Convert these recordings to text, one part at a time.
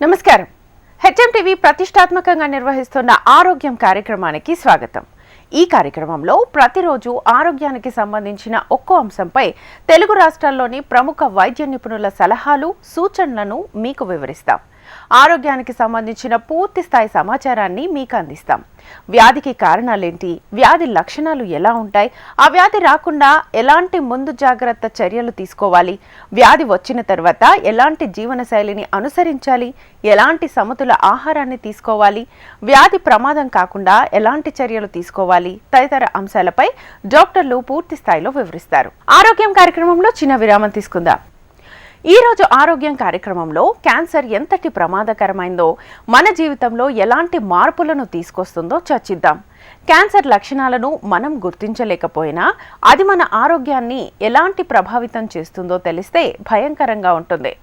నమస్కారం. హెచ్ఎంటీవీ ప్రతిష్టాత్మకంగా నిర్వహిస్తున్న ఆరోగ్యం కార్యక్రమానికి స్వాగతం. ఈ కార్యక్రమంలో ప్రతిరోజు ఆరోగ్యానికి సంబంధించిన ఒక్కో అంశంపై తెలుగు రాష్ట్రాల్లోని ప్రముఖ వైద్య నిపుణుల సలహాలు, సూచనలను మీకు వివరిస్తాం. ఆరోగ్యానికి సంబంధించిన పూర్తి స్థాయి సమాచారాన్ని మీకు అందిస్తాం. వ్యాధికి కారణాలేంటి, వ్యాధి లక్షణాలు ఎలా ఉంటాయి, ఆ వ్యాధి రాకుండా ఎలాంటి ముందు జాగ్రత్త చర్యలు తీసుకోవాలి, వ్యాధి వచ్చిన తర్వాత ఎలాంటి జీవనశైలిని అనుసరించాలి, ఎలాంటి సమతుల ఆహారాన్ని తీసుకోవాలి, వ్యాధి ప్రమాదం కాకుండా ఎలాంటి చర్యలు తీసుకోవాలి తదితర అంశాలపై డాక్టర్లు పూర్తి స్థాయిలో వివరిస్తారు. ఆరోగ్యం కార్యక్రమంలో చిన్న విరామం తీసుకుందాం. ఈ రోజు ఆరోగ్యం కార్యక్రమంలో క్యాన్సర్ ఎంతటి ప్రమాదకరమైందో, మన జీవితంలో ఎలాంటి మార్పులను తీసుకొస్తుందో చర్చిద్దాం. క్యాన్సర్ లక్షణాలను మనం గుర్తించలేకపోయినా అది మన ఆరోగ్యాన్ని ఎలాంటి ప్రభావితం చేస్తుందో తెలిస్తే భయంకరంగా ఉంటుంది.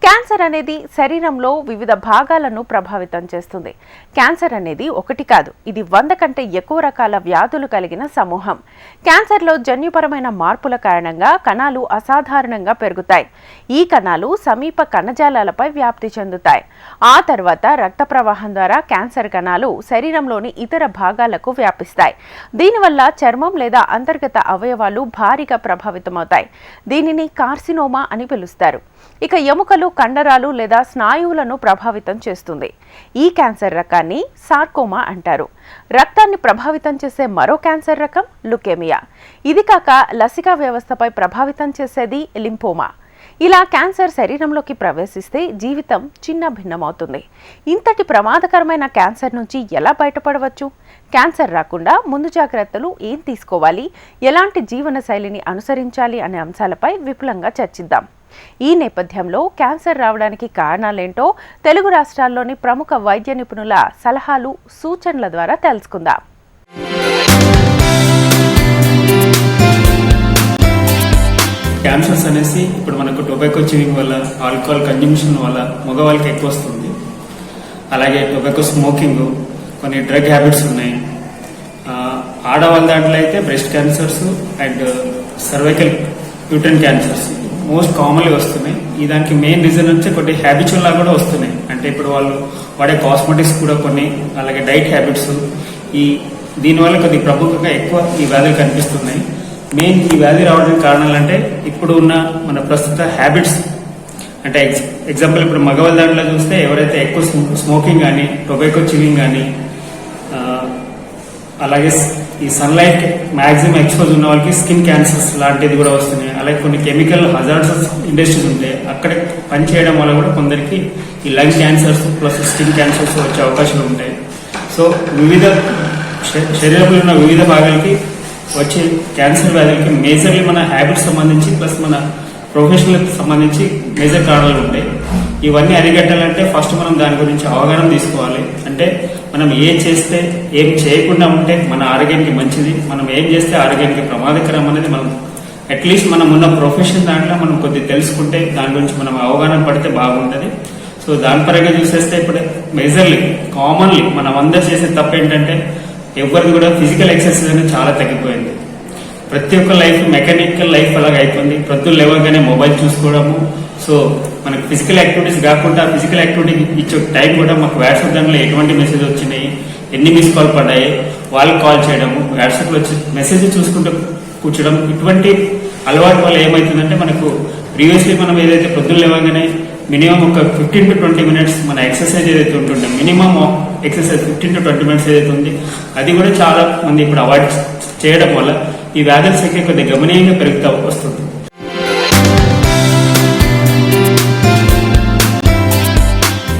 క్యాన్సర్ అనేది శరీరంలో వివిధ భాగాలను ప్రభావితం చేస్తుంది. క్యాన్సర్ అనేది ఒకటి కాదు, ఇది 100 కంటే ఎక్కువ రకాల వ్యాధులు కలిగిన సమూహం. క్యాన్సర్లో జన్యుపరమైన మార్పుల కారణంగా కణాలు అసాధారణంగా పెరుగుతాయి. ఈ కణాలు సమీప కణజాలాలపై వ్యాప్తి చెందుతాయి. ఆ తర్వాత రక్త ప్రవాహం ద్వారా క్యాన్సర్ కణాలు శరీరంలోని ఇతర భాగాలకు వ్యాపిస్తాయి. దీనివల్ల చర్మం లేదా అంతర్గత అవయవాలు భారీగా ప్రభావితమవుతాయి. దీనిని కార్సినోమా అని పిలుస్తారు. ఇక ఎముకలు, కండరాలు లేదా స్నాయువులను ప్రభావితం చేస్తుంది. ఈ క్యాన్సర్ రకాన్ని సార్కోమా అంటారు. రక్తాన్ని ప్రభావితం చేసే మరో క్యాన్సర్ రకం లుకేమియా. ఇది కాక లసికా వ్యవస్థపై ప్రభావితం చేసేది లింఫోమా. ఇలా క్యాన్సర్ శరీరంలోకి ప్రవేశిస్తే జీవితం చిన్న భిన్నమవుతుంది. ఇంతటి ప్రమాదకరమైన క్యాన్సర్ నుంచి ఎలా బయటపడవచ్చు, క్యాన్సర్ రాకుండా ముందు జాగ్రత్తలు ఏం తీసుకోవాలి, ఎలాంటి జీవన శైలిని అనుసరించాలి అనే అంశాలపై విపులంగా చర్చిద్దాం. ఈ నేపథ్యంలో క్యాన్సర్ రావడానికి కారణాలేంటో తెలుగు రాష్ట్రాల్లోని ప్రముఖ వైద్య నిపుణుల సలహాలు, సూచనల ద్వారా తెలుసుకుందాం. క్యాన్సర్స్ అనేసి ఇప్పుడు మనకు టొబాకో చివింగ్ వల్ల, ఆల్కహాల్ కన్జంప్షన్ వల్ల మగవాళ్ళకి ఎక్కువ వస్తుంది. అలాగే టొబాకో స్మోకింగ్, కొన్ని డ్రగ్ హ్యాబిట్స్ ఉన్నాయి. ఆడవాళ్ళ దాంట్లో అయితే breast cancers and cervical uterine cancers most commonly వస్తున్నాయి. ఈ దానికి మెయిన్ రీజన్ వచ్చి కొన్ని హ్యాబిచువల్ లా కూడా వస్తున్నాయి. అంటే ఇప్పుడు వాళ్ళు వాడే కాస్మెటిక్స్ కూడా కొన్ని, అలాగే డైట్ హ్యాబిట్స్, దీనివల్ల కొద్ది ప్రముఖంగా ఎక్కువ ఈ వ్యాధులు కనిపిస్తున్నాయి. మెయిన్ ఈ వ్యాధి రావడానికి కారణాలు అంటే ఇప్పుడు ఉన్న మన ప్రస్తుత హ్యాబిట్స్. అంటే ఎగ్జాంపుల్ ఇప్పుడు మగవాళ్ళ దాంట్లో చూస్తే ఎవరైతే ఎక్కువ స్మోకింగ్ కానీ, టొబాకో చివింగ్ కానీ, అలాగే ఈ సన్లైట్ మ్యాక్సిమం ఎక్స్పోజ్ ఉన్న వాళ్ళకి స్కిన్ క్యాన్సర్స్ లాంటిది కూడా వస్తున్నాయి. అలాగే కొన్ని కెమికల్ హజార్డ్స్ ఇండస్ట్రీస్ ఉంటాయి, అక్కడ పనిచేయడం వల్ల కూడా కొందరికి ఈ lung cancers plus skin cancers వచ్చే అవకాశాలు ఉంటాయి. సో వివిధ శరీరంలో ఉన్న వివిధ భాగాలకి వచ్చే క్యాన్సర్ వ్యాధులకి మేజర్లీ మన హ్యాబిట్స్ సంబంధించి ప్లస్ మన ప్రొఫెషనల్ సంబంధించి మేజర్ కారణాలు ఉంటాయి. ఇవన్నీ అరికట్టాలంటే ఫస్ట్ మనం దాని గురించి అవగాహన తీసుకోవాలి. అంటే మనం ఏం చేస్తే, ఏం చేయకుండా ఉంటే మన ఆరోగ్యానికి మంచిది, మనం ఏం చేస్తే ఆరోగ్యానికి ప్రమాదకరం అనేది మనం అట్లీస్ట్ మనం ఉన్న ప్రొఫెషన్ దాంట్లో మనం కొద్దిగా తెలుసుకుంటే, దాని గురించి మనం అవగాహన పడితే బాగుంటుంది. సో దాని పరంగా చూసేస్తే ఇప్పుడు మేజర్లీ కామన్లీ మనం అందరు చేసే తప్పు ఏంటంటే ఎవరిది కూడా ఫిజికల్ ఎక్సర్సైజ్ అనేది చాలా తగ్గిపోయింది. ప్రతి ఒక్క లైఫ్ మెకానికల్ లైఫ్ అలాగ అయిపోయింది. ప్రొద్దులు లేవగానే మొబైల్ చూసుకోవడము. సో మనకి ఫిజికల్ యాక్టివిటీస్ కాకుండా ఫిజికల్ యాక్టివిటీ ఇచ్చే టైం కూడా మాకు వాట్సాప్ దాంట్లో ఎటువంటి మెసేజ్ వచ్చినాయి, ఎన్ని మిస్ కాల్ పడ్డాయి, వాళ్ళకి కాల్ చేయడము, వాట్సాప్లో వచ్చి మెసేజ్ చూసుకుంటూ కూర్చోడం, ఇటువంటి అలవాటు వల్ల ఏమవుతుందంటే మనకు ప్రీవియస్లీ మనం ఏదైతే ప్రొద్దులు లేవగానే మినిమం ఒక 15 to 20 minutes మన ఎక్సర్సైజ్ ఏదైతే ఉంటుండే, మినిమం ఎక్సర్సైజ్ 15 to 20 minutes ఏదైతే ఉంది, అది కూడా చాలా మంది ఇప్పుడు అవాయిడ్ చేయడం వల్ల ఈ వ్యాధుల సంఖ్య కొద్దిగా గమనీయంగా పెరుగుతూ వస్తుంది.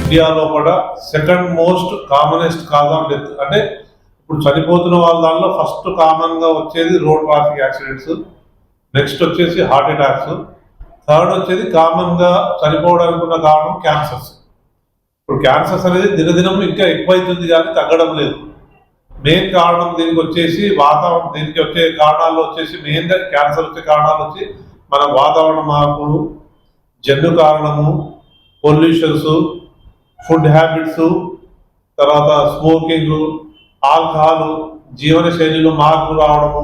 ఇండియాలో కూడా second most commonest cause of death. అంటే ఇప్పుడు చనిపోతున్న వాళ్ళ దానిలో ఫస్ట్ కామన్ గా వచ్చేది రోడ్ ట్రాఫిక్ యాక్సిడెంట్స్, నెక్స్ట్ వచ్చేసి హార్ట్ అటాక్స్, థర్డ్ వచ్చేది కామన్ గా చనిపోవడానికి ఉన్న కారణం క్యాన్సర్స్. ఇప్పుడు క్యాన్సర్స్ అనేది దినదినం ఇంకా ఎక్కువైతుంది కానీ తగ్గడం లేదు. మెయిన్ కారణం దీనికి వచ్చేసి వాతావరణం, దీనికి వచ్చే కారణాలు వచ్చేసి మెయిన్ గా క్యాన్సర్ వచ్చే కారణాలు వచ్చి మన వాతావరణ మార్పులు, జన్యు కారణము, పొల్యూషన్స్, ఫుడ్ హ్యాబిట్స్, తర్వాత స్మోకింగ్, ఆల్కహాల్, జీవన శైలిలో మార్పు రావడము,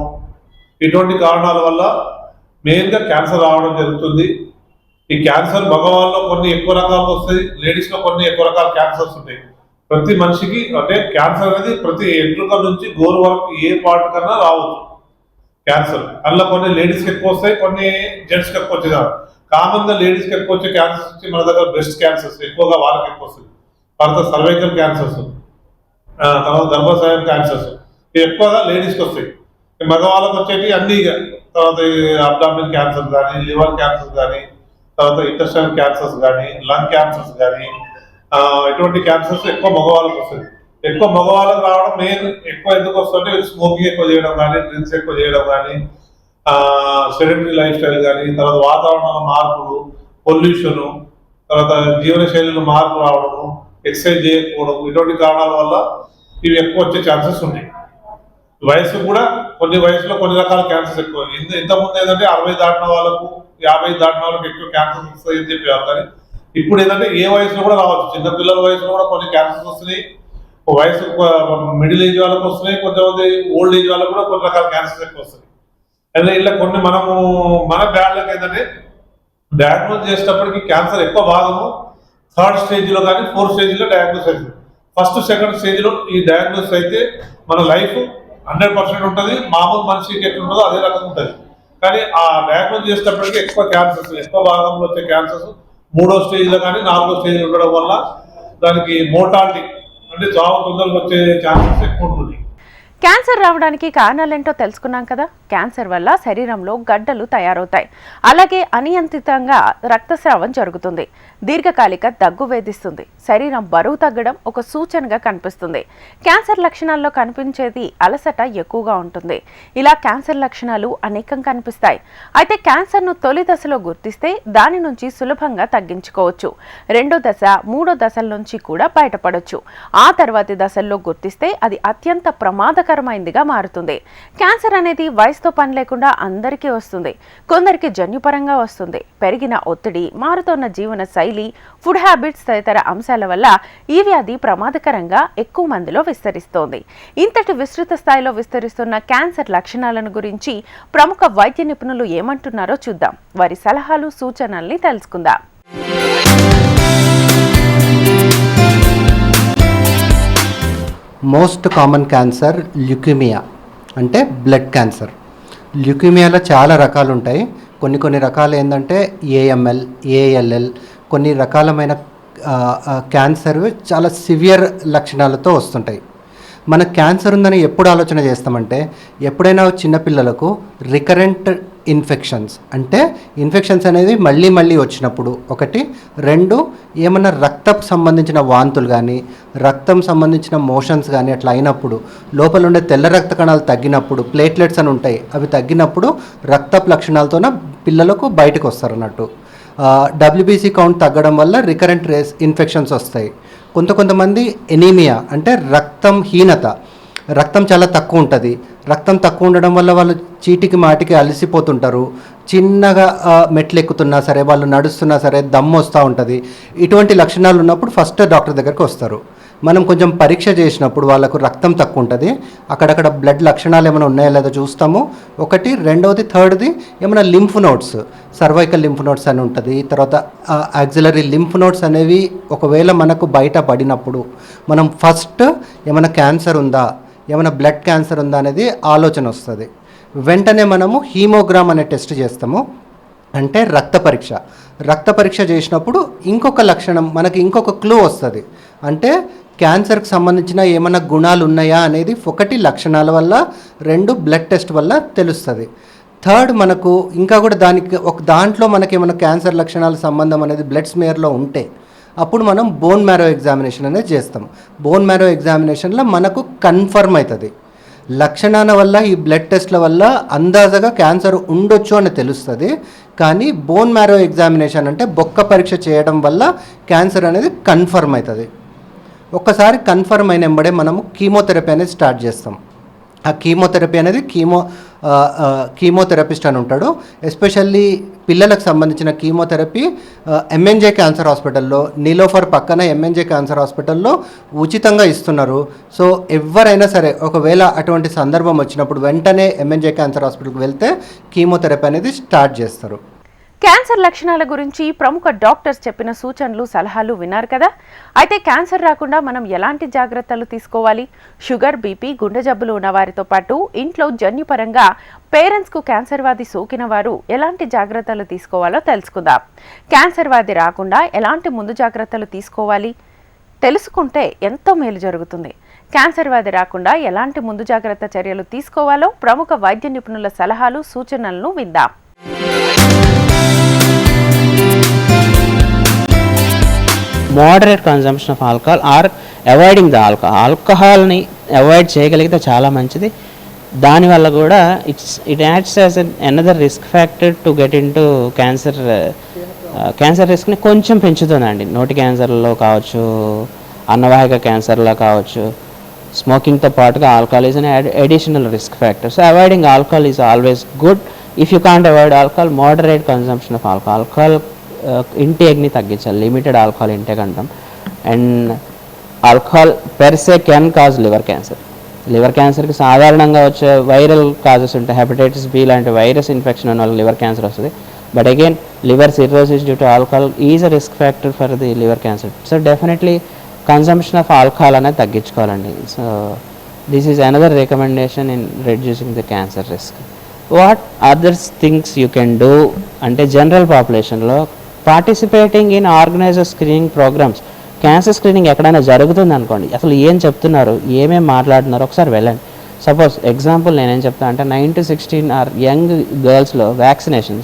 ఇటువంటి కారణాల వల్ల మెయిన్గా క్యాన్సర్ రావడం జరుగుతుంది. ఈ క్యాన్సర్ మగవాళ్ళలో కొన్ని ఎక్కువ రకాలుగా వస్తాయి, లేడీస్ లో కొన్ని ఎక్కువ రకాల క్యాన్సర్స్ ఉంటాయి. ప్రతి మనిషికి అంటే క్యాన్సర్ అనేది ప్రతి ఎంట్రుక నుంచి గోరు వరకు ఏ పార్ట్ కన్నా రావచ్చు క్యాన్సర్. అందులో కొన్ని లేడీస్కి ఎక్కువ వస్తాయి, కొన్ని జెంట్స్కి ఎక్కువ వచ్చేది. కామన్ గా లేడీస్కి ఎక్కువ వచ్చే క్యాన్సర్స్ వచ్చి మన దగ్గర బ్రెస్ట్ క్యాన్సర్స్ ఎక్కువగా వాళ్ళకి ఎక్కువ వస్తుంది. తర్వాత సర్వైకల్ క్యాన్సర్స్, తర్వాత గర్భాశయం క్యాన్సర్స్ ఇవి ఎక్కువగా లేడీస్కి వస్తాయి. మగవాళ్ళకి వచ్చేవి అన్ని తర్వాత అబ్డామిన్ క్యాన్సర్ కానీ, లివర్ క్యాన్సర్ కానీ, తర్వాత ఇంటెస్టైనల్ క్యాన్సర్స్ కానీ, లంగ్ క్యాన్సర్స్ కానీ, ఇటువంటి క్యాన్సర్స్ ఎక్కువ మగవాళ్ళకి వస్తుంది. ఎక్కువ మగవాళ్ళకి రావడం మెయిన్ ఎక్కువ ఎందుకు వస్తుంటే స్మోకింగ్ ఎక్కువ చేయడం కానీ, డ్రింక్స్ ఎక్కువ చేయడం కానీ, సెడెంటరీ లైఫ్ స్టైల్ కానీ, తర్వాత వాతావరణ మార్పులు, పొల్యూషన్, తర్వాత జీవన శైలిలో మార్పు రావడము, ఎక్సర్సైజ్ చేయకపోవడం, ఇటువంటి కారణాల వల్ల ఇవి ఎక్కువ వచ్చే ఛాన్సెస్ ఉన్నాయి. వయసు కూడా కొన్ని వయసులో కొన్ని రకాల క్యాన్సర్స్ ఎక్కువ. ఇంతకుముందు ఏంటంటే 60 దాటిన వాళ్ళకు 50 దాటిన వాళ్ళకి ఎక్కువ క్యాన్సర్స్ వస్తాయని చెప్పేవారు. కానీ ఇప్పుడు ఏంటంటే ఏ వయసులో కూడా రావచ్చు. చిన్నపిల్లల వయసులో కూడా కొన్ని క్యాన్సర్స్ వస్తున్నాయి, వయసు మిడిల్ ఏజ్ వాళ్ళకి వస్తున్నాయి, కొంతమంది ఓల్డ్ ఏజ్ వాళ్ళకి కూడా కొన్ని రకాల క్యాన్సర్స్ ఎక్కువ వస్తున్నాయి. అయితే ఇలా కొన్ని మన బ్యాడ్లకు ఏంటంటే డయాగ్నోజ్ చేసేటప్పటికి క్యాన్సర్ ఎక్కువ భాగము 3rd స్టేజ్లో కానీ 4th స్టేజ్లో డయాగ్నోస్ అవుతుంది. 1st, 2nd స్టేజ్లో ఈ డయాగ్నోస్ అయితే మన లైఫ్ 100% ఉంటుంది. మామూలు మనిషికి ఎట్లా ఉంటుందో అదే రకంగా ఉంటుంది. కానీ ఆ డయాగ్నోజ్ చేసేటప్పటికి ఎక్కువ క్యాన్సర్స్, ఎక్కువ భాగంలో వచ్చే క్యాన్సర్స్ 3వ స్టేజ్లో కానీ 4వ స్టేజ్లో ఉండడం వల్ల దానికి మోర్టాలిటీ అంటే చావు తొందరగా వచ్చే ఛాన్సెస్ ఎక్కువ ఉంటుంది. క్యాన్సర్ రావడానికి కారణాలేంటో తెలుసుకున్నాం కదా. క్యాన్సర్ వల్ల శరీరంలో గడ్డలు తయారవుతాయి, అలాగే అనియంత్రితంగా రక్తస్రావం జరుగుతుంది, దీర్ఘకాలిక దగ్గు వేధిస్తుంది, శరీరం బరువు తగ్గడం ఒక సూచనగా కనిపిస్తుంది. క్యాన్సర్ లక్షణాల్లో కనిపించేది అలసట ఎక్కువగా ఉంటుంది. ఇలా క్యాన్సర్ లక్షణాలు అనేకం కనిపిస్తాయి. అయితే క్యాన్సర్ను తొలి దశలో గుర్తిస్తే దాని నుంచి సులభంగా తగ్గించుకోవచ్చు. 2వ దశ, 3వ దశల నుంచి కూడా బయటపడొచ్చు. ఆ తర్వాతి దశల్లో గుర్తిస్తే అది అత్యంత ప్రమాదకరమైనదిగా మారుతుంది. క్యాన్సర్ అనేది వయసుతో పని లేకుండా అందరికీ వస్తుంది. కొందరికి జన్యుపరంగా వస్తుంది. పెరిగిన ఒత్తిడి, మారుతున్న జీవన శైలి, ఫుడ్ హ్యాబిట్స్ తదితర అంశాల వల్ల ఈ వ్యాధి ప్రమాదకరంగా ఎక్కువ మందిలో విస్తరిస్తోంది. ఇంతటి విస్తృత స్థాయిలో విస్తరిస్తున్న క్యాన్సర్ లక్షణాలను గురించి ప్రముఖ వైద్య నిపుణులు ఏమంటున్నారో చూద్దాం. వారి సలహాలు, సూచనల్ని తెలుసుకుందాం. మోస్ట్ కామన్ క్యాన్సర్ ల్యూకేమియా అంటే బ్లడ్ క్యాన్సర్. ల్యూకేమియాలో చాలా రకాలు ఉంటాయి. కొన్ని రకాలు ఏంటంటే ఏఎంఎల్, ఏఎల్ఎల్, కొన్ని రకాలమైన క్యాన్సర్ చాలా సివియర్ లక్షణాలతో వస్తుంటాయి. మన క్యాన్సర్ ఉందని ఎప్పుడు ఆలోచన చేస్తామంటే ఎప్పుడైనా చిన్నపిల్లలకు రికరెంట్ ఇన్ఫెక్షన్స్ అంటే ఇన్ఫెక్షన్స్ అనేది మళ్ళీ వచ్చినప్పుడు ఒకటి, 2 ఏమన్నా రక్తపు సంబంధించిన వాంతులు కానీ రక్తం సంబంధించిన మోషన్స్ కానీ అట్లా అయినప్పుడు, లోపల ఉండే తెల్ల రక్త కణాలు తగ్గినప్పుడు, ప్లేట్లెట్స్ అని ఉంటాయి అవి తగ్గినప్పుడు రక్తపు లక్షణాలతోనే పిల్లలకు బయటకు వస్తారు అన్నట్టు. WBC కౌంట్ తగ్గడం వల్ల రికరెంట్ ఇన్ఫెక్షన్స్ వస్తాయి. కొంతమంది ఎనీమియా అంటే రక్తం హీనత, రక్తం చాలా తక్కువ ఉంటుంది. రక్తం తక్కువ ఉండడం వల్ల వాళ్ళు చీటికి మాటికి అలసిపోతుంటారు. చిన్నగా మెట్లు ఎక్కుతున్నా సరే, వాళ్ళు నడుస్తున్నా సరే దమ్ము వస్తూ ఉంటుంది. ఇటువంటి లక్షణాలు ఉన్నప్పుడు ఫస్ట్ డాక్టర్ దగ్గరికి వస్తారు. మనం కొంచెం పరీక్ష చేసినప్పుడు వాళ్ళకు రక్తం తక్కువ ఉంటుంది, అక్కడక్కడ బ్లడ్ లక్షణాలు ఏమైనా ఉన్నాయో లేదో చూస్తాము. ఒకటి, 2వది, 3ది ఏమైనా lymph nodes, cervical lymph nodes అని ఉంటుంది. తర్వాత యాక్సిలరీ లింఫ్ నోడ్స్ అనేవి ఒకవేళ మనకు బయట పడినప్పుడు మనం ఫస్ట్ ఏమైనా క్యాన్సర్ ఉందా, ఏమైనా బ్లడ్ క్యాన్సర్ ఉందా అనేది ఆలోచన వస్తుంది. వెంటనే మనము హీమోగ్రామ్ అనే టెస్ట్ చేస్తాము, అంటే రక్త పరీక్ష చేసినప్పుడు ఇంకొక లక్షణం మనకి ఇంకొక క్లూ వస్తుంది. అంటే క్యాన్సర్కి సంబంధించిన ఏమైనా గుణాలు ఉన్నాయా అనేది ఒకటి లక్షణాల వల్ల, 2 బ్లడ్ టెస్ట్ వల్ల తెలుస్తుంది. 3 మనకు ఇంకా కూడా దాంట్లో మనకి ఏమైనా క్యాన్సర్ లక్షణాల సంబంధం అనేది బ్లడ్ స్మియర్లో ఉంటే అప్పుడు మనం బోన్ మ్యారో ఎగ్జామినేషన్ అనేది చేస్తాం. బోన్ మ్యారో ఎగ్జామినేషన్లో మనకు కన్ఫర్మ్ అవుతుంది. లక్షణాల వల్ల ఈ బ్లడ్ టెస్ట్ల వల్ల అందాజగా క్యాన్సర్ ఉండొచ్చు అని తెలుస్తుంది. కానీ బోన్ మ్యారో ఎగ్జామినేషన్ అంటే బొక్క పరీక్ష చేయడం వల్ల క్యాన్సర్ అనేది కన్ఫర్మ్ అవుతుంది. ఒక్కసారి కన్ఫర్మ్ అయిన వెంబడే మనము కీమోథెరపీ అనేది స్టార్ట్ చేస్తాం. ఆ కీమోథెరపీ అనేది కీమోథెరపిస్ట్ అని ఉంటాడు. ఎస్పెషల్లీ పిల్లలకు సంబంధించిన కీమోథెరపీ ఎంఎన్జే క్యాన్సర్ హాస్పిటల్లో, నీలోఫర్ పక్కన ఎంఎన్జే క్యాన్సర్ హాస్పిటల్లో ఉచితంగా ఇస్తున్నారు. సో ఎవరైనా సరే ఒకవేళ అటువంటి సందర్భం వచ్చినప్పుడు వెంటనే ఎంఎన్జే క్యాన్సర్ హాస్పిటల్కి వెళ్తే కీమోథెరపీ అనేది స్టార్ట్ చేస్తారు. క్యాన్సర్ లక్షణాల గురించి ప్రముఖ డాక్టర్స్ చెప్పిన సూచనలు సలహాలు విన్నారు కదా. అయితే క్యాన్సర్ రాకుండా మనం ఎలాంటి జాగ్రత్తలు తీసుకోవాలి? షుగర్, బీపీ, గుండె జబ్బులు ఉన్న వారితో పాటు ఇంట్లో జన్యుపరంగా పేరెంట్స్కు క్యాన్సర్ వ్యాధి సోకిన వారు ఎలాంటి జాగ్రత్తలు తీసుకోవాలో తెలుసుకుందాం. క్యాన్సర్ వ్యాధి రాకుండా ఎలాంటి ముందు జాగ్రత్తలు తీసుకోవాలి తెలుసుకుంటే ఎంతో మేలు జరుగుతుంది. క్యాన్సర్ వ్యాధి రాకుండా ఎలాంటి ముందు జాగ్రత్త చర్యలు తీసుకోవాలో ప్రముఖ వైద్య నిపుణుల సలహాలు సూచనలను విందాం. Moderate consumption of alcohol or avoiding the ఆల్కహాల్ని అవాయిడ్ చేయగలిగితే చాలా మంచిది. దానివల్ల కూడా it adds as another risk factor to get in to cancer రిస్క్ని కొంచెం పెంచుతుందండి. నోటి క్యాన్సర్లో కావచ్చు, అన్నవాహిక క్యాన్సర్లో కావచ్చు. స్మోకింగ్తో పాటుగా alcohol is an additional risk factor. So avoiding alcohol is always good. If you can't avoid alcohol, moderate consumption of alcohol ఇంటేక్ని తగ్గించాలి. లిమిటెడ్ ఆల్కహాల్ ఇంటేక్ అంటాం. And alcohol per se can cause liver cancer. Liver క్యాన్సర్కి సాధారణంగా వచ్చే viral causes ఉంటాయి. Hepatitis B లాంటి virus infection ఉన్న వాళ్ళకి లివర్ క్యాన్సర్ వస్తుంది. But again liver cirrhosis due to alcohol is a risk factor for the liver cancer. So definitely consumption of alcohol అనేది తగ్గించుకోవాలండి. So this is another recommendation in reducing the cancer risk. What others things you can do అంటే general పాపులేషన్లో participating in organiser screening programs. Cancer screening ఎక్కడైనా జరుగుతుంది అనుకోండి, అసలు ఏం చెప్తున్నారు, ఏమేమి మాట్లాడుతున్నారు ఒకసారి వెళ్ళండి. సపోజ్ ఎగ్జాంపుల్ నేనేం చెప్తాను అంటే 9 to 16 ఆర్ యంగ్ గర్ల్స్లో వ్యాక్సినేషన్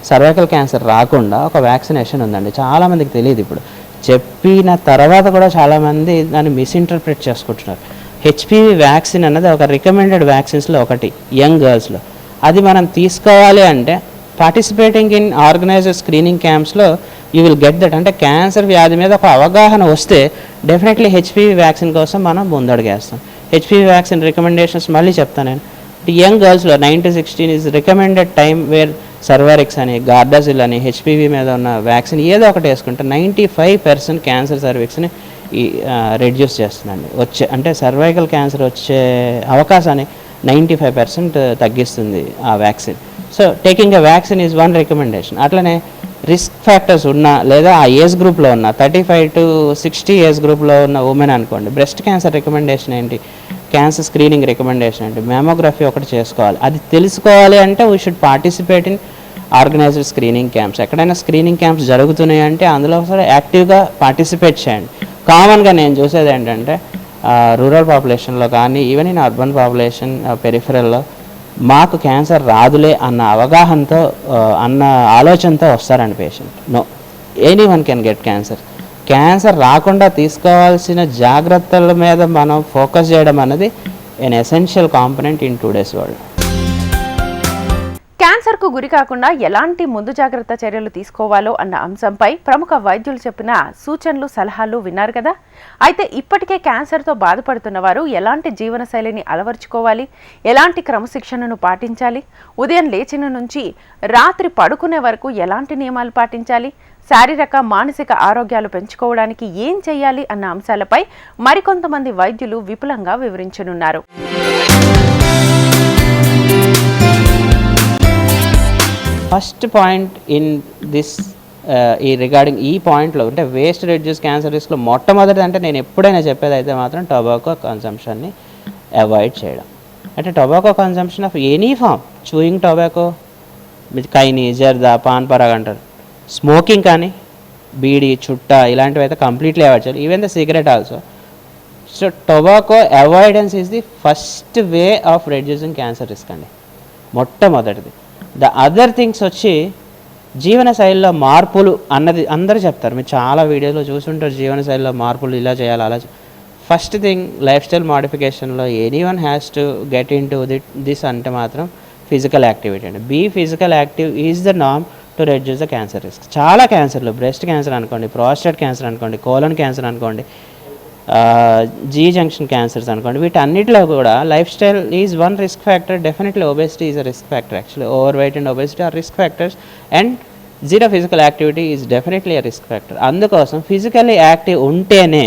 సర్వైకల్ క్యాన్సర్ రాకుండా ఒక వ్యాక్సినేషన్ ఉందండి. చాలామందికి తెలియదు. ఇప్పుడు చెప్పిన తర్వాత కూడా చాలామంది దాన్ని మిస్ఇంటర్ప్రిట్ చేసుకుంటున్నారు. హెచ్పివి వ్యాక్సిన్ అన్నది ఒక రికమెండెడ్ వ్యాక్సిన్స్లో ఒకటి యంగ్ గర్ల్స్లో. అది మనం తీసుకోవాలి అంటే పార్టిసిపేటింగ్ ఇన్ ఆర్గనైజర్ స్క్రీనింగ్ క్యాంప్స్లో యూ విల్ గెట్ దట్. అంటే క్యాన్సర్ వ్యాధి మీద ఒక అవగాహన వస్తే డెఫినెట్లీ హెచ్పివి వ్యాక్సిన్ కోసం మనం ముందడుగేస్తాం. హెచ్పివి వ్యాక్సిన్ రికమెండేషన్స్ మళ్ళీ చెప్తాను నేను. యంగ్ గర్ల్స్లో 9 to 16 is recommended time where Cervarix అని, గార్డాసిల్ అని, హెచ్పివి మీద ఉన్న వ్యాక్సిన్ ఏదో ఒకటి వేసుకుంటే 95% క్యాన్సర్ సర్వీక్స్ని రెడ్యూస్ చేస్తుందండి. అంటే సర్వైకల్ క్యాన్సర్ వచ్చే అవకాశాన్ని 95% తగ్గిస్తుంది ఆ vaccine. So taking a vaccine is one recommendation. అట్లనే రిస్క్ ఫ్యాక్టర్స్ ఉన్న లేదా ఆ ఏజ్ గ్రూప్లో ఉన్న 35 to 60 ఏజ్ గ్రూప్లో ఉన్న ఉమెన్ అనుకోండి, బ్రెస్ట్ క్యాన్సర్ రికమెండేషన్ ఏంటి, క్యాన్సర్ స్క్రీనింగ్ రికమెండేషన్ ఏంటి, మ్యామోగ్రఫీ ఒకటి చేసుకోవాలి. అది తెలుసుకోవాలి అంటే we should participate in organised screening camps. ఎక్కడైనా స్క్రీనింగ్ క్యాంప్స్ జరుగుతున్నాయి అంటే అందులో ఒకసారి యాక్టివ్గా పార్టిసిపేట్ చేయండి. కామన్గా నేను చూసేది ఏంటంటే రూరల్ పాపులేషన్లో కానీ ఈవెన్ ఇన్ అర్బన్ పాపులేషన్ పెరిఫరల్లో మాకు క్యాన్సర్ రాదులే అన్న అవగాహనతో అన్న ఆలోచనతో వస్తారండి patient. No, any one can get cancer. Cancer రాకుండా తీసుకోవాల్సిన జాగ్రత్తల మీద మనం ఫోకస్ చేయడం అనేది an essential component in today's world. క్యాన్సర్కు గురి కాకుండా ఎలాంటి ముందు జాగ్రత్త చర్యలు తీసుకోవాలో అన్న అంశంపై ప్రముఖ వైద్యులు చెప్పిన సూచనలు సలహాలు విన్నారు కదా. అయితే ఇప్పటికే క్యాన్సర్తో బాధపడుతున్న వారు ఎలాంటి జీవనశైలిని అలవర్చుకోవాలి, ఎలాంటి క్రమశిక్షణను పాటించాలి, ఉదయం లేచిన నుంచి రాత్రి పడుకునే వరకు ఎలాంటి నియమాలు పాటించాలి, శారీరక మానసిక ఆరోగ్యాలు పెంచుకోవడానికి ఏం చేయాలి అన్న అంశాలపై మరికొంతమంది వైద్యులు విపులంగా వివరించనున్నారు. First point in this regarding ఈ పాయింట్లో అంటే వేస్ట్ రెడ్యూస్ క్యాన్సర్ రిస్క్లో మొట్టమొదటి అంటే నేను ఎప్పుడైనా చెప్పేది అయితే మాత్రం టొబాకో కన్సంప్షన్ని అవాయిడ్ చేయడం. అంటే tobacco consumption of any form, chewing tobacco, khaini, zarda, Pan Parag అంటారు, స్మోకింగ్ కానీ, బీడీ, చుట్టా ఇలాంటివి అయితే కంప్లీట్లీ అవాయిడ్ చేయాలి. Even the cigarette also. So tobacco avoidance is the first way of reducing cancer risk అండి, మొట్టమొదటిది. ద అదర్ థింగ్స్ వచ్చి జీవనశైలిలో మార్పులు అన్నది అందరూ చెప్తారు, మీరు చాలా వీడియోలో చూసుంటారు జీవనశైలిలో మార్పులు ఇలా చేయాలి అలా. ఫస్ట్ థింగ్ లైఫ్ స్టైల్ మోడిఫికేషన్లో any one has to get in to this అంటే మాత్రం ఫిజికల్ యాక్టివిటీ అండి. Be physical active is the norm to reduce the cancer risk. చాలా క్యాన్సర్లు, బ్రెస్ట్ క్యాన్సర్ అనుకోండి, ప్రోస్టేట్ క్యాన్సర్ అనుకోండి, కోలన్ క్యాన్సర్ అనుకోండి, G junction cancers అనుకోండి, వీటన్నిటిలో కూడా life style is one risk factor. Definitely obesity is a risk factor. Actually over weight and obesity are risk factors and zero physical activity is definitely a risk factor. అందుకోసం physically active ఉంటేనే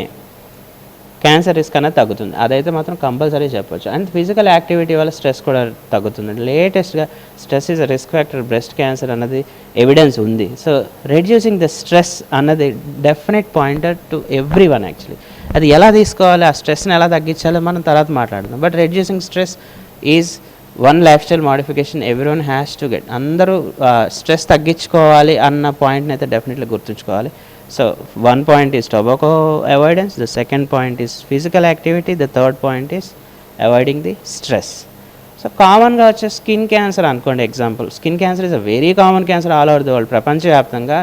cancer risk అనేది తగ్గుతుంది. అదైతే మాత్రం compulsory చెప్పొచ్చు. And physical activity వల్ల stress కూడా తగ్గుతుంది. లేటెస్ట్గా stress is a risk factor breast cancer అన్నది ఎవిడెన్స్ ఉంది. సో రెడ్యూసింగ్ ద స్ట్రెస్ అన్నది definite pointer to every one actually. అది ఎలా తీసుకోవాలి, ఆ స్ట్రెస్ని ఎలా తగ్గించాలో మనం తర్వాత మాట్లాడదాం. But reducing stress is one life style modification every one has to get. అందరూ స్ట్రెస్ తగ్గించుకోవాలి అన్న పాయింట్ని అయితే డెఫినెట్లీ గుర్తుంచుకోవాలి. So one point is tobacco avoidance, the second point is physical activity, the third point is avoiding the stress. So కామన్గా వచ్చే skin cancer అనుకోండి ఎగ్జాంపుల్. Skin cancer is a very common cancer all over the world. ప్రపంచవ్యాప్తంగా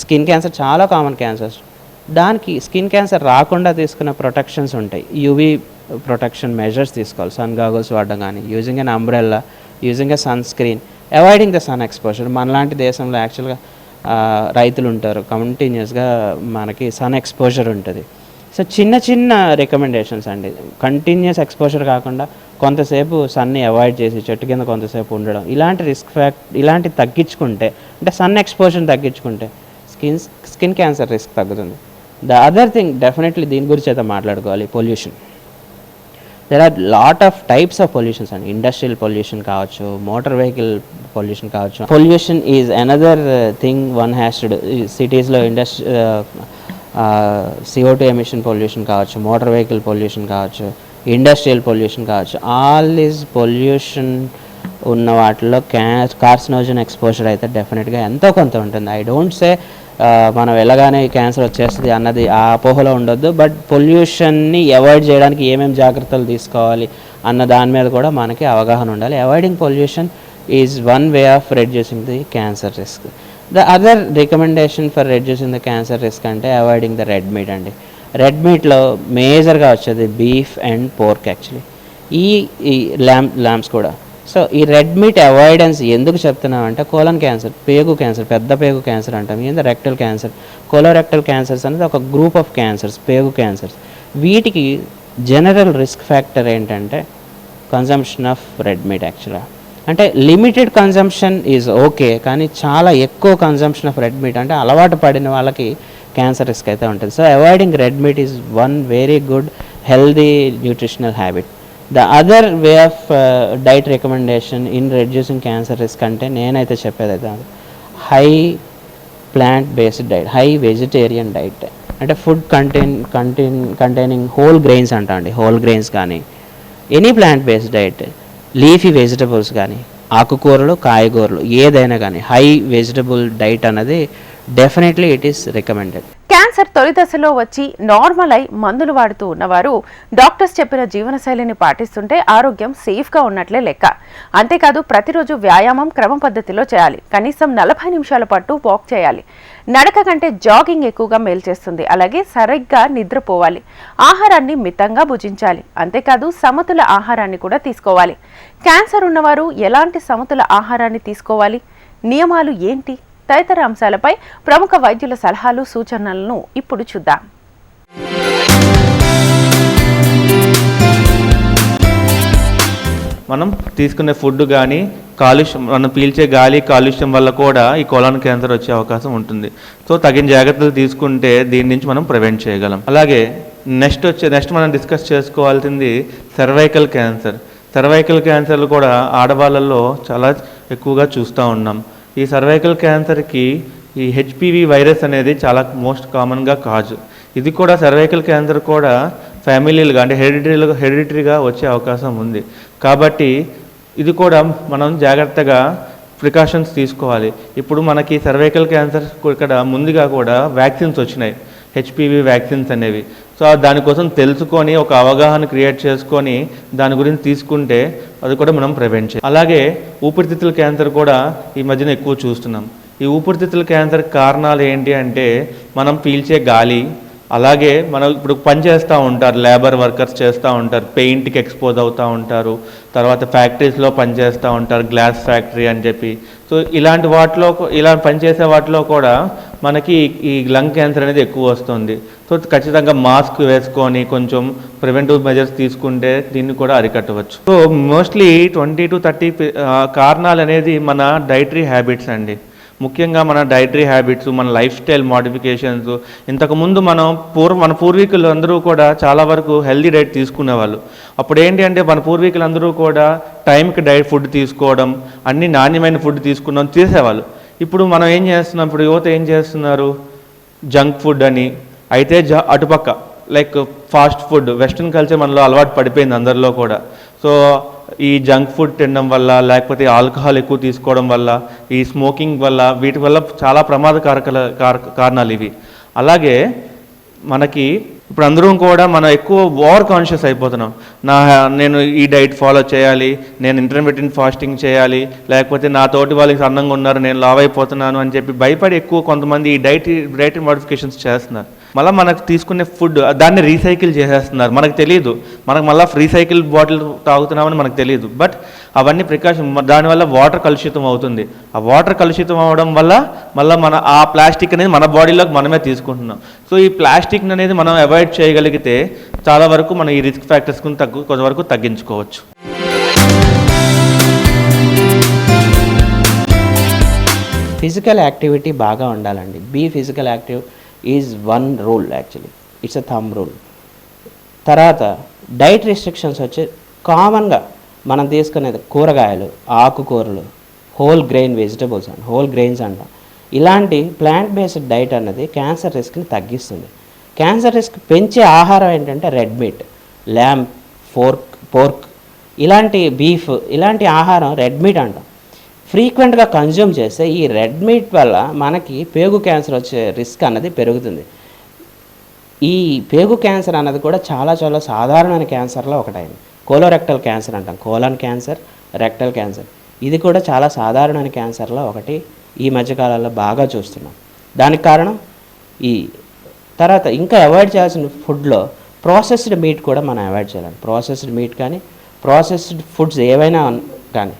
skin cancer చాలా common cancers. దానికి స్కిన్ క్యాన్సర్ రాకుండా తీసుకున్న ప్రొటెక్షన్స్ ఉంటాయి. యూవీ ప్రొటెక్షన్ మెజర్స్ తీసుకోవాలి, సన్ గాగుల్స్ వాడడం కానీ, using an umbrella, using a sunscreen, avoiding the sun exposure. మనలాంటి దేశంలో యాక్చువల్గా రైతులు ఉంటారు, కంటిన్యూస్గా మనకి సన్ ఎక్స్పోజర్ ఉంటుంది. సో చిన్న చిన్న రికమెండేషన్స్ అండి. కంటిన్యూస్ ఎక్స్పోజర్ కాకుండా కొంతసేపు సన్ని అవాయిడ్ చేసి చెట్టు కింద కొంతసేపు ఉండడం, ఇలాంటి తగ్గించుకుంటే, అంటే సన్ ఎక్స్పోజర్ని తగ్గించుకుంటే స్కిన్ క్యాన్సర్ రిస్క్ తగ్గుతుంది. ద అదర్ థింగ్ డెఫినెట్లీ దీని గురించి అయితే మాట్లాడుకోవాలి, pollution. There are lot of types of pollutions అండి. ఇండస్ట్రియల్ పొల్యూషన్ కావచ్చు, మోటార్ వెహికల్ పొల్యూషన్ కావచ్చు. Pollution is another thing one has to do. సిటీస్లో CO2 ఎమిషన్ పొల్యూషన్ కావచ్చు, మోటార్ వెహికల్ పొల్యూషన్ కావచ్చు, ఇండస్ట్రియల్ పొల్యూషన్ కావచ్చు. ఆల్ ఈజ్ పొల్యూషన్ ఉన్న వాటిలో carcinogen exposure అయితే డెఫినెట్గా ఎంతో కొంత ఉంటుంది. ఐ డోంట్ సే మనం వెళ్ళగానే క్యాన్సర్ వచ్చేస్తుంది అన్నది ఆ అపోహలో ఉండొద్దు. బట్ పొల్యూషన్ని అవాయిడ్ చేయడానికి ఏమేమి జాగ్రత్తలు తీసుకోవాలి అన్న దాని మీద కూడా మనకి అవగాహన ఉండాలి. Avoiding pollution is one way of reducing the cancer risk. The other recommendation for reducing the cancer risk అంటే అవాయిడింగ్ ద రెడ్ మీట్ అండి. రెడ్ మీట్లో మేజర్గా వచ్చేది బీఫ్ అండ్ పోర్క్ యాక్చువల్లీ. ఈ ల్యాంబ్స్ కూడా. సో ఈ రెడ్ మీట్ అవాయిడెన్స్ ఎందుకు చెప్తున్నామంటే కోలన్ క్యాన్సర్, పేగు క్యాన్సర్, పెద్ద పేగు క్యాన్సర్ అంటాం, ఏంది రెక్టల్ క్యాన్సర్, కోలోరెక్టల్ క్యాన్సర్స్ అనేది ఒక గ్రూప్ ఆఫ్ క్యాన్సర్స్, పేగు క్యాన్సర్స్. వీటికి జనరల్ రిస్క్ ఫ్యాక్టర్ ఏంటంటే కన్జంప్షన్ ఆఫ్ రెడ్ మీట్ యాక్చువల్గా. అంటే లిమిటెడ్ కన్జంప్షన్ ఈజ్ ఓకే, కానీ చాలా ఎక్కువ కన్జంప్షన్ ఆఫ్ రెడ్ మీట్ అంటే అలవాటు పడిన వాళ్ళకి క్యాన్సర్ రిస్క్ అయితే ఉంటుంది. So avoiding red meat is one very good healthy nutritional habit. The other way of diet recommendation in reducing cancer risk అంటే నేనైతే చెప్పేది అయితే high plant based diet, high vegetarian diet. అంటే ఫుడ్ కంటైనింగ్ హోల్ గ్రెయిన్స్ అంటా అండి, whole grains కానీ, any plant based diet, leafy vegetables కానీ, ఆకుకూరలు, కాయగూరలు ఏదైనా కానీ హై వెజిటబుల్ డైట్ అన్నది definitely it is recommended. Cancer తొలి దశలో వచ్చి నార్మల్ అయి మందులు వాడుతూ ఉన్నవారు డాక్టర్స్ చెప్పిన జీవనశైలిని పాటిస్తుంటే ఆరోగ్యం సేఫ్గా ఉన్నట్లే లెక్క. అంతేకాదు ప్రతిరోజు వ్యాయామం క్రమ పద్ధతిలో చేయాలి. కనీసం 40 నిమిషాల పాటు వాక్ చేయాలి. నడక కంటే జాగింగ్ ఎక్కువగా మేలు చేస్తుంది. అలాగే సరిగ్గా నిద్రపోవాలి. ఆహారాన్ని మితంగా భుజించాలి. అంతేకాదు సమతుల ఆహారాన్ని కూడా తీసుకోవాలి. క్యాన్సర్ ఉన్నవారు ఎలాంటి సమతుల ఆహారాన్ని తీసుకోవాలి, నియమాలు ఏంటి తదితర అంశాలపై ప్రముఖ వైద్యుల సలహాలు, సూచనలను ఇప్పుడు చూద్దాం. మనం తీసుకునే ఫుడ్ కానీ కాలుష్యం, మనం పీల్చే గాలి కాలుష్యం వల్ల కూడా ఈ కోలాన్ క్యాన్సర్ వచ్చే అవకాశం ఉంటుంది. సో తగిన జాగ్రత్తలు తీసుకుంటే దీని నుంచి మనం ప్రివెంట్ చేయగలం. అలాగే నెక్స్ట్ మనం డిస్కస్ చేసుకోవాల్సింది సర్వైకల్ క్యాన్సర్. సర్వైకల్ క్యాన్సర్లు కూడా ఆడవాళ్ళల్లో చాలా ఎక్కువగా చూస్తూ ఉన్నాం. ఈ సర్వైకల్ క్యాన్సర్కి ఈ HPV వైరస్ అనేది చాలా మోస్ట్ కామన్గా కాజు. ఇది కూడా సర్వైకల్ క్యాన్సర్ కూడా ఫ్యామిలీలుగా అంటే హెరిడిటరీగా వచ్చే అవకాశం ఉంది. కాబట్టి ఇది కూడా మనం జాగ్రత్తగా ప్రికాషన్స్ తీసుకోవాలి. ఇప్పుడు మనకి సర్వైకల్ క్యాన్సర్ ఇక్కడ ముందుగా కూడా వ్యాక్సిన్స్ వచ్చినాయి, HPV వ్యాక్సిన్స్ అనేవి. సో దానికోసం తెలుసుకొని ఒక అవగాహన క్రియేట్ చేసుకొని దాని గురించి తీసుకుంటే అది కూడా మనం ప్రివెంట్ చేయాలి. అలాగే ఊపిరితిత్తుల క్యాన్సర్ కూడా ఈ మధ్యన ఎక్కువ చూస్తున్నాం. ఈ ఊపిరితిత్తుల క్యాన్సర్ కారణాలు ఏంటి అంటే మనం పీల్చే గాలి, అలాగే మనం ఇప్పుడు పని చేస్తూ ఉంటారు, లేబర్ వర్కర్స్ చేస్తూ ఉంటారు, పెయింట్కి ఎక్స్పోజ్ అవుతూ ఉంటారు, తర్వాత ఫ్యాక్టరీస్లో పనిచేస్తూ ఉంటారు, గ్లాస్ ఫ్యాక్టరీ అని చెప్పి. సో ఇలాంటి వాటిలో, ఇలా పనిచేసే వాటిలో కూడా మనకి ఈ లంగ్ క్యాన్సర్ అనేది ఎక్కువ వస్తుంది. సో ఖచ్చితంగా మాస్క్ వేసుకొని కొంచెం ప్రివెంటివ్ మెజర్స్ తీసుకుంటే దీన్ని కూడా అరికట్టవచ్చు. సో మోస్ట్లీ 20 to 30 కారణాలు అనేది మన డైటరీ హ్యాబిట్స్ అండి. ముఖ్యంగా మన డైటరీ హ్యాబిట్స్, మన లైఫ్ స్టైల్ మోడిఫికేషన్స్. ఇంతకుముందు మన పూర్వీకులు అందరూ కూడా చాలా వరకు హెల్దీ డైట్ తీసుకునేవాళ్ళు. అప్పుడు ఏంటి అంటే మన పూర్వీకులు అందరూ కూడా టైంకి ఫుడ్ తీసుకోవడం, అన్ని నాణ్యమైన ఫుడ్ తీసుకున్నాం చేసేవాళ్ళు. ఇప్పుడు మనం ఏం చేస్తున్నాం, ఇప్పుడు యువత ఏం చేస్తున్నారు, జంక్ ఫుడ్ అని. అయితే అటుపక్క like fast food, western culture మనలో అలవాటు పడిపోయింది అందరిలో కూడా. సో ఈ జంక్ ఫుడ్ తినడం వల్ల, లేకపోతే ఆల్కహాల్ ఎక్కువ తీసుకోవడం వల్ల, ఈ స్మోకింగ్ వల్ల, వీటి వల్ల చాలా కారణాలు ఇవి. అలాగే మనకి ఇప్పుడు అందరం కూడా మనం ఎక్కువ ఓవర్ కాన్షియస్ అయిపోతున్నాం. నేను ఈ డైట్ ఫాలో చేయాలి, నేను ఇంటర్మీడియట్ ఫాస్టింగ్ చేయాలి, లేకపోతే నా తోటి వాళ్ళకి సన్నంగా ఉన్నారు నేను లావ్ అయిపోతున్నాను అని చెప్పి భయపడి ఎక్కువ కొంతమంది ఈ డైట్ మోడిఫికేషన్స్ చేస్తున్నారు. మళ్ళీ మనకు తీసుకునే ఫుడ్ దాన్ని రీసైకిల్ చేసేస్తున్నారు. మనకు తెలియదు, మనకు మళ్ళీ రీసైకిల్ బాటిల్ తాగుతున్నామని మనకు తెలియదు. బట్ అవన్నీ ప్రికాషన్, దానివల్ల వాటర్ కలుషితం అవుతుంది. ఆ వాటర్ కలుషితం అవ్వడం వల్ల మళ్ళీ ఆ ప్లాస్టిక్ అనేది మన బాడీలోకి మనమే తీసుకుంటున్నాం. సో ఈ ప్లాస్టిక్ అనేది మనం అవాయిడ్ చేయగలిగితే చాలా వరకు మనం ఈ రిస్క్ ఫ్యాక్టర్స్ని కొంతవరకు తగ్గించుకోవచ్చు. ఫిజికల్ యాక్టివిటీ బాగా ఉండాలండి. Be physical active is one rule, actually it's a thumb rule. తర్వాత డైట్ రెస్ట్రిక్షన్స్ వచ్చి కామన్గా మనం తీసుకునేది కూరగాయలు, ఆకుకూరలు, whole grain vegetables and whole grains అంటాం. ఇలాంటి ప్లాంట్ బేస్డ్ డైట్ అన్నది క్యాన్సర్ రిస్క్ని తగ్గిస్తుంది. క్యాన్సర్ రిస్క్ పెంచే ఆహారం ఏంటంటే రెడ్ మీట్, ల్యాంబ్, పోర్క్, ఇలాంటి బీఫ్, ఇలాంటి ఆహారం రెడ్ మీట్ అంటాం. ఫ్రీక్వెంట్గా కన్జ్యూమ్ చేస్తే ఈ రెడ్ మీట్ వల్ల మనకి పేగు క్యాన్సర్ వచ్చే రిస్క్ అన్నది పెరుగుతుంది. ఈ పేగు క్యాన్సర్ అన్నది కూడా చాలా చాలా సాధారణమైన క్యాన్సర్లో ఒకటైంది. కోలోరెక్టల్ క్యాన్సర్ అంటాం, కోలన్ క్యాన్సర్, రెక్టల్ క్యాన్సర్. ఇది కూడా చాలా సాధారణమైన క్యాన్సర్లో ఒకటి. ఈ మధ్యకాలంలో బాగా చూస్తున్నాం. దానికి కారణం ఈ తర్వాత ఇంకా అవాయిడ్ చేయాల్సిన ఫుడ్లో ప్రాసెస్డ్ మీట్ కూడా మనం అవాయిడ్ చేయాలి. ప్రాసెస్డ్ మీట్ కానీ ప్రాసెస్డ్ ఫుడ్స్ ఏవైనా కానీ,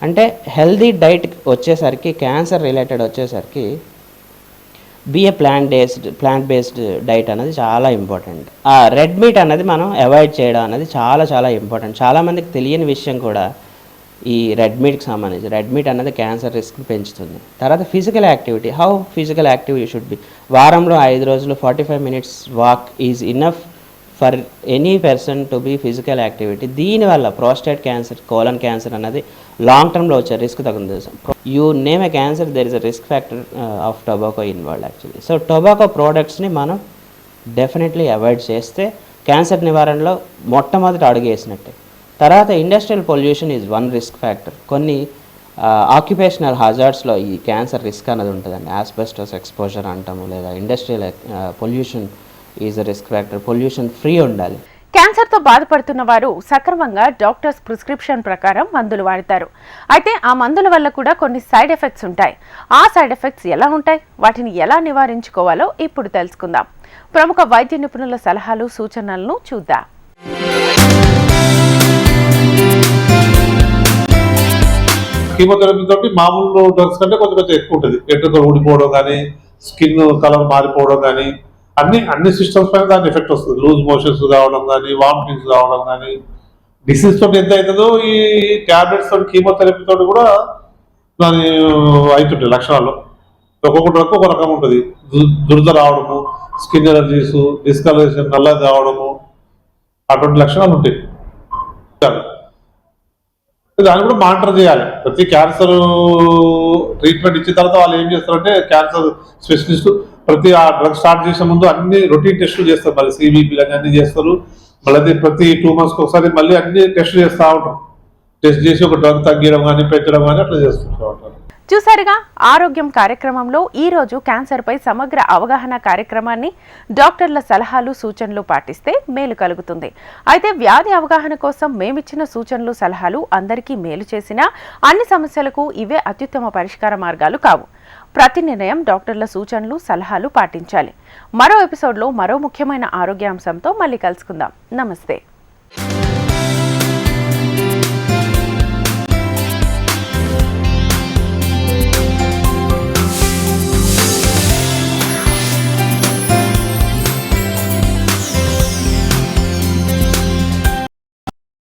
అంటే హెల్దీ డైట్ వచ్చేసరికి, క్యాన్సర్ రిలేటెడ్ వచ్చేసరికి ప్లాంట్ బేస్డ్ డైట్ అనేది చాలా ఇంపార్టెంట్. ఆ రెడ్ మీట్ అనేది మనం అవాయిడ్ చేయడం అనేది చాలా చాలా ఇంపార్టెంట్. చాలామందికి తెలియని విషయం కూడా ఈ రెడ్ మీట్కి సంబంధించి. రెడ్ మీట్ అనేది క్యాన్సర్ రిస్క్ని పెంచుతుంది. తర్వాత physical activity, how physical active you should be. వారంలో 5 రోజులు 45 minutes walk is enough for any person to be physical activity. దీనివల్ల ప్రోస్టేట్ క్యాన్సర్, కోలన్ క్యాన్సర్ అనేది లాంగ్ టర్మ్లో వచ్చే రిస్క్ తగ్గుతుంది. You name a cancer, there is a risk factor of tobacco involved actually. So tobacco ప్రోడక్ట్స్ని మనం definitely avoid చేస్తే cancer నివారణలో మొట్టమొదటి అడుగు వేసినట్టే. తర్వాత industrial pollution is one risk factor. కొన్ని ఆక్యుపేషనల్ హజార్డ్స్లో ఈ క్యాన్సర్ రిస్క్ అనేది ఉంటుందండి. ఆస్బెస్టోస్ ఎక్స్పోజర్ అంటాము, లేదా industrial pollution is a risk factor. Pollution free ఉండాలి. క్యాన్సర్తో బాధపడుతున్న వారు సక్రమంగా డాక్టర్స్ ప్రిస్క్రిప్షన్ ప్రకారం మందులు వాడతారు. అయితే ఆ మందుల వల్ల కూడా కొన్ని సైడ్ ఎఫెక్ట్స్ ఉంటాయి. ఆ సైడ్ ఎఫెక్ట్స్ ఎలా ఉంటాయి, వాటిని ఎలా నివారించుకోవాలో ఇప్పుడు తెలుసుకుందాం. ప్రముఖ వైద్య నిపుణుల సలహాలు, సూచనలను చూద్దాం. కీమోథెరపీ తోటి మామూలు డ్రగ్స్ కంటే కొంచెం ఎక్కువ ఉంటుంది. ఎట్టుతో ఊడిపోవడం కానీ, స్కిన్ కలర్ మారిపోవడం కానీ, అన్ని సిస్టమ్స్ పైన దాని ఎఫెక్ట్ వస్తుంది. లూజ్ మోషన్స్ కావడం కానీ, వామిటింగ్స్ కావడం కానీ. డిసీజ్ తోటి ఎంత అవుతుందో ఈ ట్యాబ్లెట్స్ తోటి, కీమోథెరపీ తోటి కూడా దాని అవుతుంటాయి లక్షణాలు. ఒక్కొక్క డ్రగ్ ఒక రకం ఉంటుంది. దురద రావడము, స్కిన్ ఎలర్జీస్, డిస్కలరేషన్, నల్లగా కావడము, అటువంటి లక్షణాలు ఉంటాయి. దాన్ని కూడా మానిటర్ చేయాలి. ప్రతి క్యాన్సర్ ట్రీట్మెంట్ ఇచ్చిన తర్వాత వాళ్ళు ఏం చేస్తారంటే, క్యాన్సర్ స్పెషలిస్ట్ ప్రతి ఆ డ్రగ్ స్టార్ట్ చేసే ముందు అన్ని రొటీన్ టెస్టులు చేస్తారు. మళ్ళీ సిబిపి అన్ని చేస్తారు. మళ్ళీ ప్రతి 2 months ఒకసారి మళ్ళీ అన్ని టెస్టులు చేస్తూ ఉంటారు. టెస్ట్ చేసి ఒక డ్రగ్ తగ్గడం కానీ, పెంచడం కానీ అట్లా చేస్తుంటూ ఉంటారు. చూసారుగా ఆరోగ్యం కార్యక్రమంలో ఈరోజు క్యాన్సర్పై సమగ్ర అవగాహన కార్యక్రమాన్ని డాక్టర్ల సలహాలు, సూచనలు పాటిస్తే మేలు కలుగుతుంది. అయితే వ్యాధి అవగాహన కోసం మేమిచ్చిన సూచనలు, సలహాలు అందరికీ మేలు చేసినా అన్ని సమస్యలకు ఇవే అత్యుత్తమ పరిష్కార మార్గాలు కావు. ప్రతి నిర్ణయం డాక్టర్ల సూచనలు, సలహాలు పాటించాలి. మరో ఎపిసోడ్లో మరో ముఖ్యమైన ఆరోగ్య అంశంతో మళ్ళీ కలుసుకుందాం. నమస్తే.